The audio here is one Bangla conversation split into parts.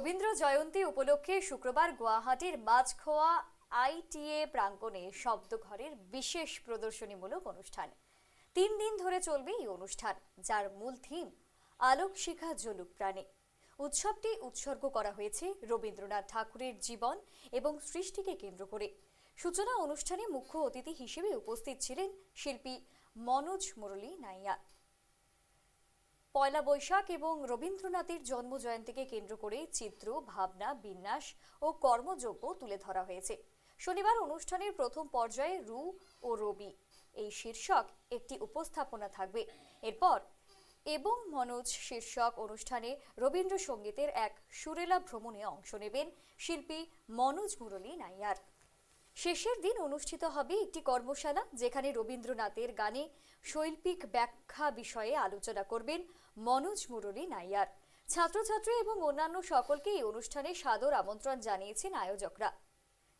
রবীন্দ্র জয়ন্তী উপলক্ষে শুক্রবার গুয়াহাটির মাঝখোয়া আইটিএ প্রাঙ্গণে শব্দঘরের বিশেষ প্রদর্শনীমূলক অনুষ্ঠান। 3 দিন ধরে চলবে এই অনুষ্ঠান, যার মূল থিম আলোক শিখা জ্বলুক প্রাণে। উৎসবটি উৎসর্গ করা হয়েছে রবীন্দ্রনাথ ঠাকুরের জীবন এবং সৃষ্টিকে কেন্দ্র করে। সূচনা অনুষ্ঠানে মুখ্য অতিথি হিসেবে উপস্থিত ছিলেন শিল্পী মনোজ মুরলী নাইয়া। পয়লা বৈশাখ এবং রবীন্দ্রনাথের জন্মজয়ন্তীকে কেন্দ্র করে চিত্র, ভাবনা, বিন্যাস ও কর্মযজ্ঞ তুলে ধরা হয়েছে। শনিবার অনুষ্ঠানের প্রথম পর্যায়ে রু ও রবি এই শীর্ষক একটি উপস্থাপনা থাকবে। এরপর এবং মনোজ শীর্ষক অনুষ্ঠানে রবীন্দ্রসঙ্গীতের এক সুরেলা ভ্রমণে অংশ নেবেন শিল্পী মনোজ মুরলী নাইয়ার। শেষের দিন অনুষ্ঠিত হবে একটি কর্মশালা, যেখানে রবীন্দ্রনাথের গানে শৈল্পিক ব্যাখ্যা বিষয়ে আলোচনা করবেন মনোজ মুরলী নাইয়ার। ছাত্রছাত্রী এবং অন্যান্য সকলকে এই অনুষ্ঠানে সাদর আমন্ত্রণ জানিয়েছেন আয়োজকরা।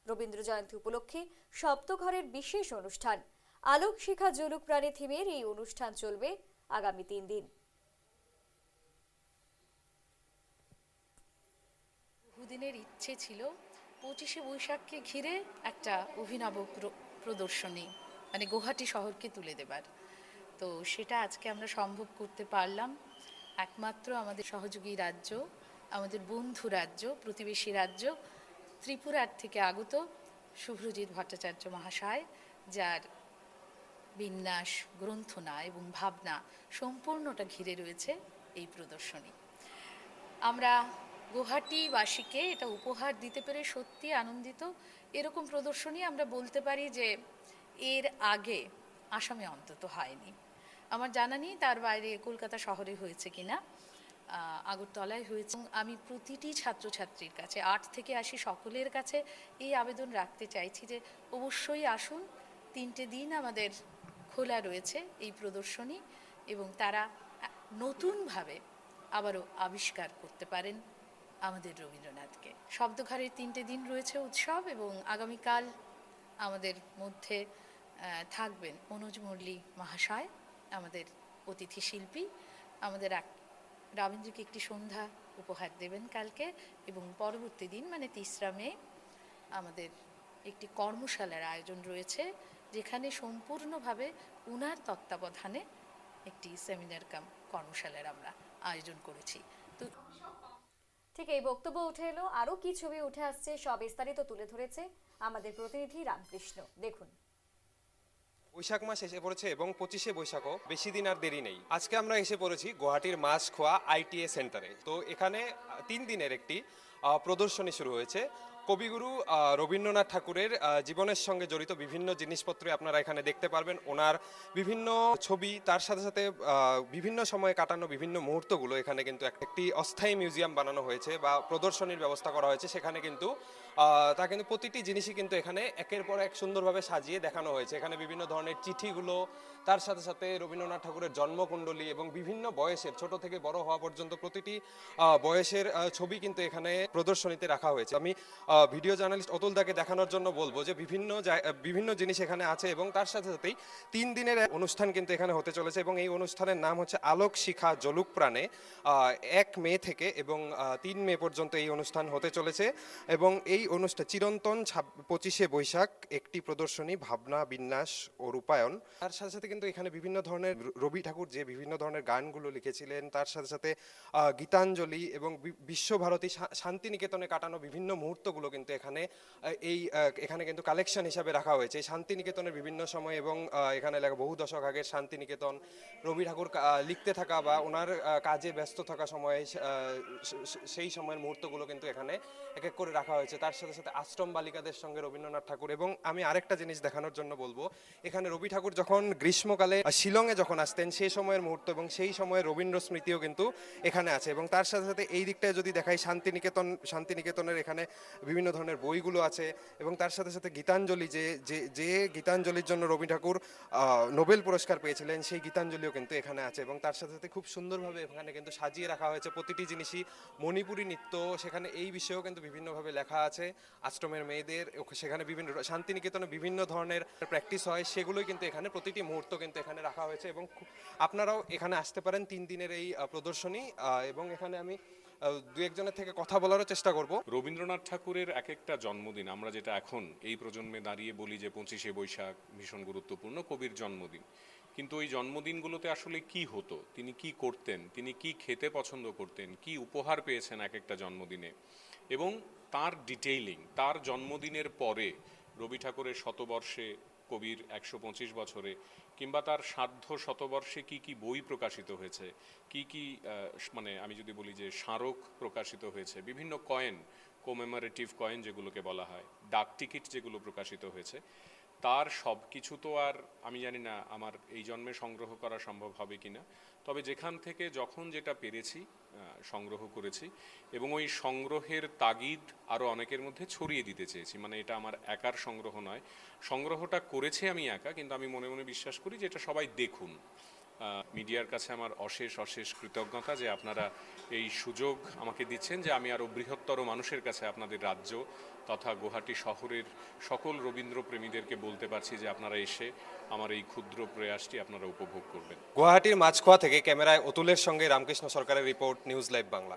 রবীন্দ্র জয়ন্তী উপলক্ষে সপ্তঘরের বিশেষ অনুষ্ঠান আলোক শিখা জ্বলুক প্রাণে থিমের এই অনুষ্ঠান চলবে আগামী 3 দিন। বহুদিনের ইচ্ছে ছিল 25শে বৈশাখকে ঘিরে একটা অভিনব প্রদর্শনী, মানে গুয়াহাটি শহরকে তুলে দেবার। তো সেটা আজকে আমরা সম্ভব করতে পারলাম একমাত্র আমাদের সহযোগী রাজ্য, আমাদের বন্ধু রাজ্য, প্রতিবেশী রাজ্য ত্রিপুরার থেকে আগত শুভ্রজিৎ ভট্টাচার্য মহাশয়, যার বিন্যাস, গ্রন্থনা এবং ভাবনা সম্পূর্ণটা ঘিরে রয়েছে এই প্রদর্শনী। আমরা গুয়াহাটিবাসীকে এটা উপহার দিতে পেরে সত্যি আনন্দিত। এরকম প্রদর্শনী আমরা বলতে পারি যে এর আগে আসামে অন্তত হয়নি। আমার জানা নেই তার বাইরে কলকাতা শহরে হয়েছে কিনা, আগরতলায় হয়েছে। আমি প্রতিটি ছাত্রছাত্রীর কাছে 8 থেকে 80 সকলের কাছে এই আবেদন রাখতে চাইছি যে অবশ্যই আসুন। 3টে দিন আমাদের খোলা রয়েছে এই প্রদর্শনী, এবং তারা নতুনভাবে আবারও আবিষ্কার করতে পারেন আমাদের রবীন্দ্রনাথকে। শব্দঘরের 3টে দিন রয়েছে উৎসব, এবং আগামীকাল আমাদের মধ্যে থাকবেন মনোজ মুরলী মহাশয়, আমাদের অতিথি শিল্পী। আমাদের রবীন্দ্রকে একটি সন্ধ্যা উপহার দেবেন কালকে, এবং পরবর্তী দিন মানে 3রা মে আমাদের একটি কর্মশালার আয়োজন রয়েছে, যেখানে সম্পূর্ণভাবে উনার তত্ত্বাবধানে একটি সেমিনার কাম কর্মশালার আমরা আয়োজন করেছি। তো ঠিক এই বক্তব্য উঠে এলো, আরো কি ছবি উঠে আসছে, সব বিস্তারিত তুলে ধরেছে আমাদের প্রতিনিধি রামকৃষ্ণ। দেখুন। বৈশাখ মাস এসে পড়েছে এবং 25শে বৈশাখও বেশি দিন আর দেরি নেই। আজকে আমরা এসে পড়েছি গুয়াহাটির মাঝখোয়া আইটিএ সেন্টারে। তো এখানে 3 দিনের একটি প্রদর্শনী শুরু হয়েছে। কবিগুরু রবীন্দ্রনাথ ঠাকুরের জীবনের সঙ্গে জড়িত বিভিন্ন জিনিসপত্র আপনারা এখানে দেখতে পারবেন। ওনার বিভিন্ন ছবি, তার সাথে সাথে বিভিন্ন সময়ে কাটানো বিভিন্ন মুহূর্তগুলো এখানে কিন্তু একটি অস্থায়ী মিউজিয়াম বানানো হয়েছে বা প্রদর্শনীর ব্যবস্থা করা হয়েছে। সেখানে কিন্তু তা কিন্তু প্রতিটি জিনিসই কিন্তু এখানে একের পর এক সুন্দরভাবে সাজিয়ে দেখানো হয়েছে। এখানে বিভিন্ন ধরনের চিঠিগুলো, তার সাথে সাথে রবীন্দ্রনাথ ঠাকুরের জন্মকুণ্ডলী এবং বিভিন্ন বয়সের, ছোট থেকে বড় হওয়া পর্যন্ত প্রতিটি বয়সের ছবি কিন্তু এখানে প্রদর্শনীতে রাখা হয়েছে। আমি ভিডিও জার্নালিস্ট অতুল দাকে দেখানোর জন্য বলবো যে বিভিন্ন জিনিস এখানে আছে, এবং তার সাথে সাথেই 3 দিনের অনুষ্ঠান কিন্তু এখানে হতে চলেছে, এবং এই অনুষ্ঠানের নাম হচ্ছে আলোক শিখা জ্বলুক প্রাণে। 1 মে থেকে এবং 3 মে পর্যন্ত এই অনুষ্ঠান হতে চলেছে, এবং এই অনুষ্ঠান চিরন্তন 25শে বৈশাখ একটি প্রদর্শনী, ভাবনা, বিন্যাস ও রূপায়ণ। তার সাথে সাথে কিন্তু এখানে বিভিন্ন ধরনের রবি ঠাকুর যে বিভিন্ন ধরনের গানগুলো লিখেছিলেন, তার সাথে সাথে গীতাঞ্জলি এবং বিশ্বভারতী শান্তিনিকেতনে কাটানো বিভিন্ন মুহূর্তগুলো কিন্তু এখানে কিন্তু কালেকশন হিসাবে রাখা হয়েছে। শান্তিনিকেতনের বিভিন্ন সময় এবং এখানে লেখা বহু দশক আগের শান্তিনিকেতন, রবি ঠাকুর লিখতে থাকা বা ওনার কাজে ব্যস্ত থাকা সময়ে সেই সময়ের মুহূর্তগুলো কিন্তু এখানে এক এক করে রাখা হয়েছে। তার সাথে সাথে আশ্রম বালিকাদের সঙ্গে রবীন্দ্রনাথ ঠাকুর। এবং আমি আরেকটা জিনিস দেখানোর জন্য বলবো, এখানে রবি ঠাকুর যখন গ্রীষ্মকালে শিলংয়ে যখন আসতেন সেই সময়ের মুহূর্ত এবং সেই সময়ের রবীন্দ্র স্মৃতিও কিন্তু এখানে আছে। এবং তার সাথে সাথে এই দিকটায় যদি দেখাই, শান্তিনিকেতনের এখানে বিভিন্ন ধরনের বইগুলো আছে, এবং তার সাথে সাথে গীতাঞ্জলি, যে গীতাঞ্জলির জন্য রবি ঠাকুর নোবেল পুরস্কার পেয়েছিলেন, সেই গীতাঞ্জলিও কিন্তু এখানে আছে। এবং তার সাথে সাথে খুব সুন্দরভাবে এখানে কিন্তু সাজিয়ে রাখা হয়েছে প্রতিটি জিনিসই। মণিপুরী নৃত্য সেখানে এই বিষয়েও কিন্তু বিভিন্নভাবে লেখা আছে। আশ্রমের মেয়েদের সেখানে শান্তিনিকেতনে বিভিন্ন ধরনের প্র্যাকটিস হয়, সেগুলোই কিন্তু এখানে প্রতিটি মুহূর্ত কিন্তু এখানে রাখা হয়েছে। এবং আপনারাও এখানে আসতে পারেন 3 দিনের এই প্রদর্শনী। এবং এখানে আমি দু একজনের থেকে কথা বলারও চেষ্টা করব। রবীন্দ্রনাথ ঠাকুরের এক একটা জন্মদিন আমরা যেটা এখন এই প্রজন্মে দাঁড়িয়ে বলি যে 25শে বৈশাখ ভীষণ গুরুত্বপূর্ণ, কবির জন্মদিন, কিন্তু ওই জন্মদিনগুলোতে আসলে কি হতো, তিনি কি করতেন, তিনি কি খেতে পছন্দ করতেন, কি উপহার পেয়েছেন এক একটা জন্মদিনে, এবং তার ডিটেইলিং, তার জন্মদিনের পরে রবি ঠাকুরের শতবর্ষে, কবির 125 বছরে, কিংবা তার সার্ধ শতবর্ষে কি কি বই প্রকাশিত হয়েছে, কি কি মানে আমি যদি বলি যে স্মারক প্রকাশিত হয়েছে, বিভিন্ন কয়েন, কোমেমোরেটিভ কয়েন যেগুলোকে বলা হয়, ডাক টিকিট যেগুলো প্রকাশিত হয়েছে, তার সব কিছু তো আর আমি জানি না আমার এই জন্মে সংগ্রহ করা সম্ভব হবে কিনা, তবে যেখান থেকে যখন যেটা পেরেছি সংগ্রহ করেছি, এবং ওই সংগ্রহের তাগিদ আরও অনেকের মধ্যে ছড়িয়ে দিতে চেয়েছি। মানে এটা আমার একার সংগ্রহ নয়, সংগ্রহটা করেছি আমি একা, কিন্তু আমি মনে মনে বিশ্বাস করি যে এটা সবাই দেখুন। মিডিয়ার কাছে আমার অশেষ অশেষ কৃতজ্ঞতা যে আপনারা এই সুযোগ আমাকে দিচ্ছেন যে আমি আরও বৃহত্তর মানুষের কাছে আপনাদের রাজ্য তথা গুয়াহাটি শহরের সকল রবীন্দ্রপ্রেমীদেরকে বলতে পারছি যে আপনারা এসে আমার এই ক্ষুদ্র প্রয়াসটি আপনারা উপভোগ করবেন। গুয়াহাটির মাছখোয়া থেকে ক্যামেরায় অতুলের সঙ্গে রামকৃষ্ণ সরকারের রিপোর্ট, নিউজ লাইভ বাংলা।